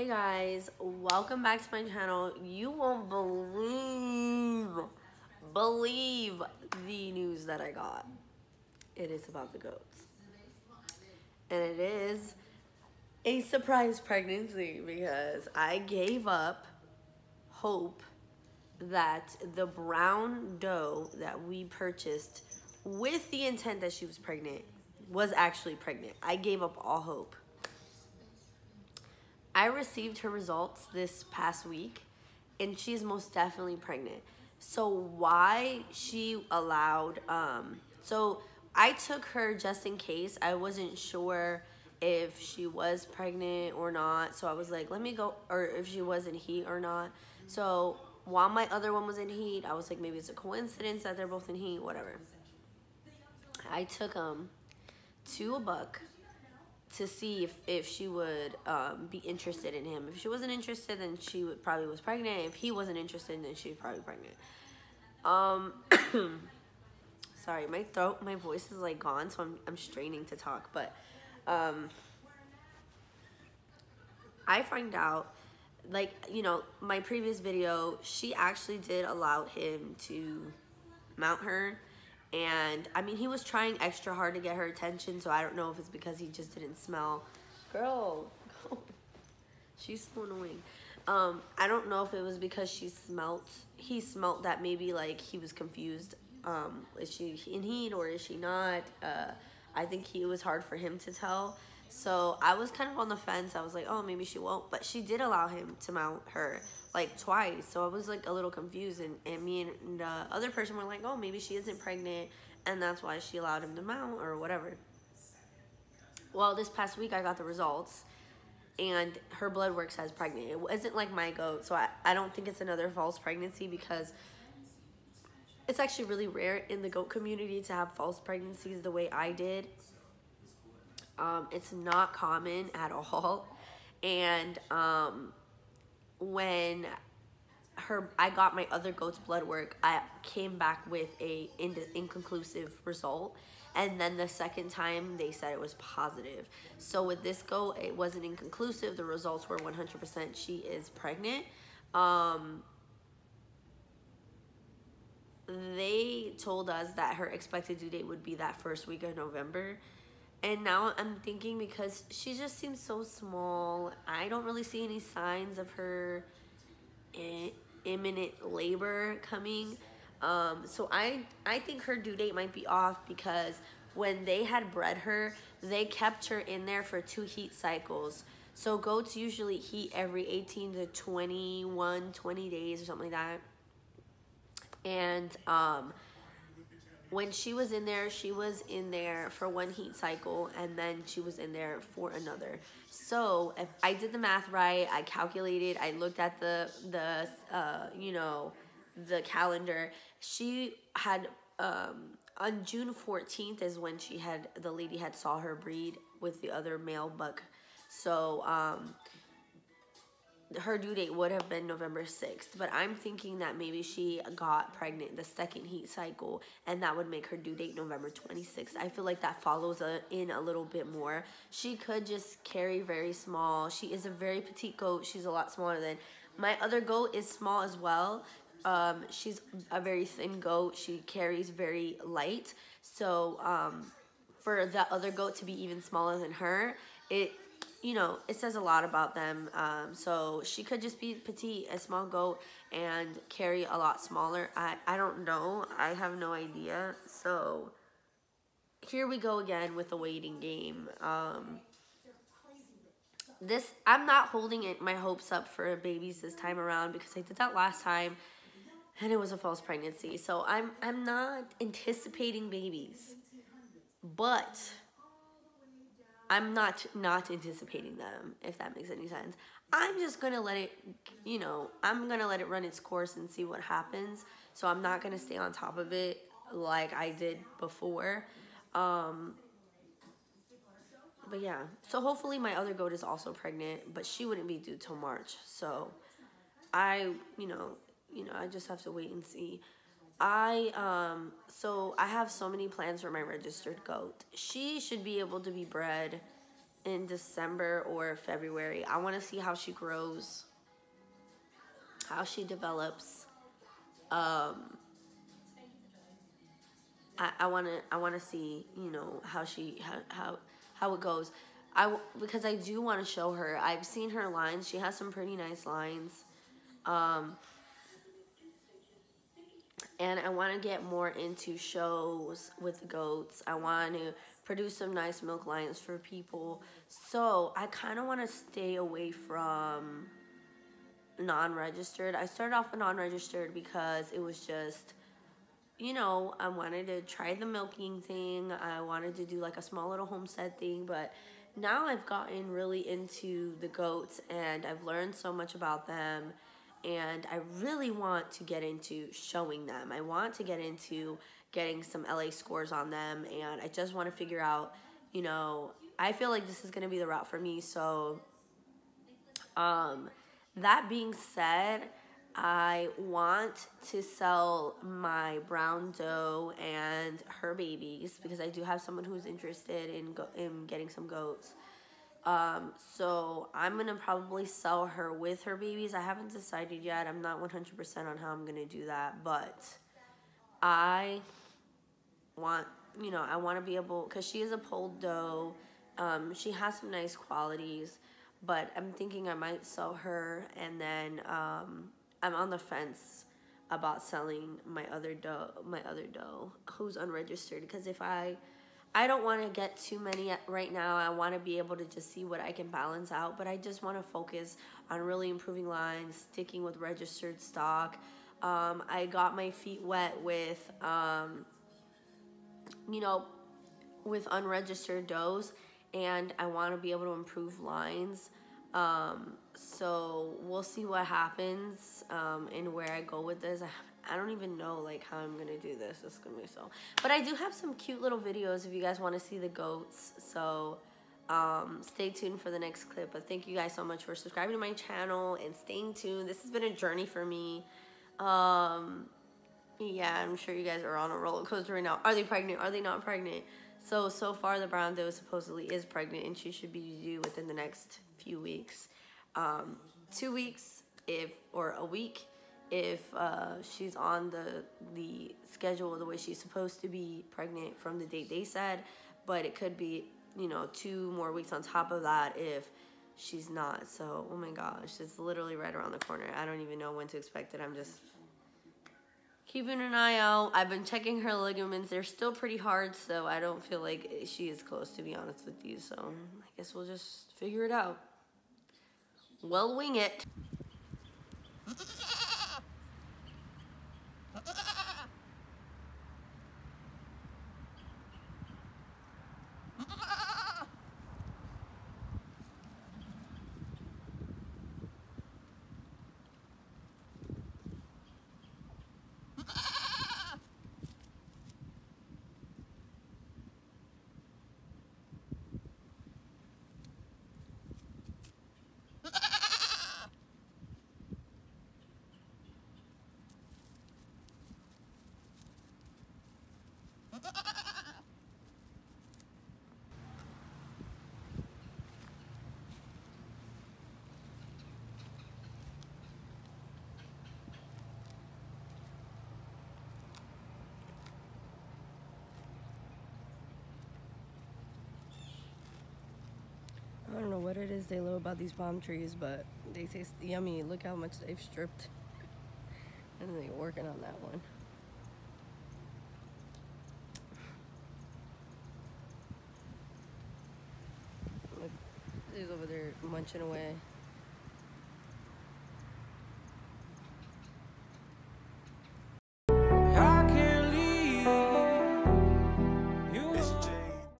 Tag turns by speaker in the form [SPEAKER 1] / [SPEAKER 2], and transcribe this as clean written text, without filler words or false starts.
[SPEAKER 1] Hey guys, welcome back to my channel. You won't believe the news that I got. It is about the goats. And it is a surprise pregnancy because I gave up hope that the brown doe that we purchased with the intent that she was pregnant was actually pregnant. I gave up all hope. I received her results this past week, and she's most definitely pregnant. So why she allowed, so I took her just in case. I wasn't sure if she was pregnant or not. So I was like, let me go, or if she was in heat or not. So while my other one was in heat, I was like, maybe it's a coincidence that they're both in heat, whatever. I took to a buck to see if she would be interested in him. If she wasn't interested, then she probably was pregnant. If he wasn't interested, then she was probably pregnant. Sorry, my voice is like gone, so I'm straining to talk. But I find out, like, you know, my previous video, she actually did allow him to mount her. And I mean, he was trying extra hard to get her attention, so I don't know if it's because he just didn't smell. Girl, she's so annoying. I don't know if it was because he smelt that maybe like he was confused. Is she in heat or is she not? I think it was hard for him to tell. So I was kind of on the fence. I was like, oh, maybe she won't. But she did allow him to mount her like twice. So I was like a little confused. And me and the other person were like, oh, maybe she isn't pregnant. And that's why she allowed him to mount or whatever. Well, this past week I got the results. And her blood work says pregnant. It wasn't like my goat. So I don't think it's another false pregnancy because it's actually really rare in the goat community to have false pregnancies the way I did. It's not common at all. And when I got my other goat's blood work, I came back with a inconclusive result. And then the second time they said it was positive. So with this goat, it wasn't inconclusive. The results were 100% she is pregnant. They told us that her expected due date would be that first week of November. And now I'm thinking, because she just seems so small, I don't really see any signs of her imminent labor coming. So I think her due date might be off because when they had bred her, they kept her in there for 2 heat cycles. So goats usually heat every 18 to 20 days or something like that. And when she was in there for 1 heat cycle, and then she was in there for another. So if I did the math right, I calculated, I looked at the calendar. She had on June 14th is when the lady had saw her breed with the other male buck. So her due date would have been November 6th, but I'm thinking that maybe she got pregnant the second heat cycle, and that would make her due date November 26th. I feel like that follows in a little bit more. She could just carry very small. She is a very petite goat. She's a lot smaller than my other goat is small as well. She's a very thin goat. She carries very light. So for the other goat to be even smaller than her, it says a lot about them. So she could just be petite, a small goat, and carry a lot smaller. I don't know. I have no idea. So here we go again with the waiting game. I'm not holding my hopes up for babies this time around because I did that last time and it was a false pregnancy. So I'm not anticipating babies, but I'm not anticipating them, if that makes any sense. I'm just going to let it, I'm going to let it run its course and see what happens. So I'm not going to stay on top of it like I did before. But yeah, so hopefully my other goat is also pregnant, but she wouldn't be due till March. So I just have to wait and see. So I have so many plans for my registered goat. She should be able to be bred in December or February. I want to see how she grows, how she develops. I want to see, you know, how it goes. Because I do want to show her. I've seen her lines. She has some pretty nice lines. And I want to get more into shows with the goats. I want to produce some nice milk lines for people. So I kind of want to stay away from non-registered. I started off with non-registered because it was just, you know, I wanted to try the milking thing. I wanted to do like a small little homestead thing, but now I've gotten really into the goats and I've learned so much about them, and I really want to get into showing them. I want to get into getting some LA scores on them, and I just want to figure out, you know, I feel like this is going to be the route for me. So that being said, I want to sell my brown doe and her babies because I do have someone who's interested in getting some goats. So I'm going to probably sell her with her babies. I haven't decided yet. I'm not 100% on how I'm going to do that, but I want, you know, I want to be able, because she is a polled doe. She has some nice qualities, but I'm thinking I might sell her, and then I'm on the fence about selling my other doe who's unregistered, because if I don't want to get too many right now. I want to be able to just see what I can balance out, but I just want to focus on really improving lines, sticking with registered stock. I got my feet wet with, you know, with unregistered does, and I want to be able to improve lines. So we'll see what happens and where I go with this. I don't even know like how I'm gonna do this. It's gonna be so. But I do have some cute little videos if you guys want to see the goats. So stay tuned for the next clip. But thank you guys so much for subscribing to my channel and staying tuned. This has been a journey for me. Yeah, I'm sure you guys are on a roller coaster right now. Are they pregnant? Are they not pregnant? So far the brown doe supposedly is pregnant, and she should be due within the next few weeks. 2 weeks or a week if she's on the schedule the way she's supposed to be pregnant from the date they said, but it could be, you know, 2 more weeks on top of that if she's not. So, oh my gosh, it's literally right around the corner. I don't even know when to expect it. I'm just keeping an eye out. I've been checking her ligaments. They're still pretty hard, so I don't feel like she is close, to be honest with you. So I guess we'll just figure it out. We'll wing it. I don't know what it is they love about these palm trees, but they taste yummy. Look how much they've stripped. And they're working on that one. Look, he's over there munching away.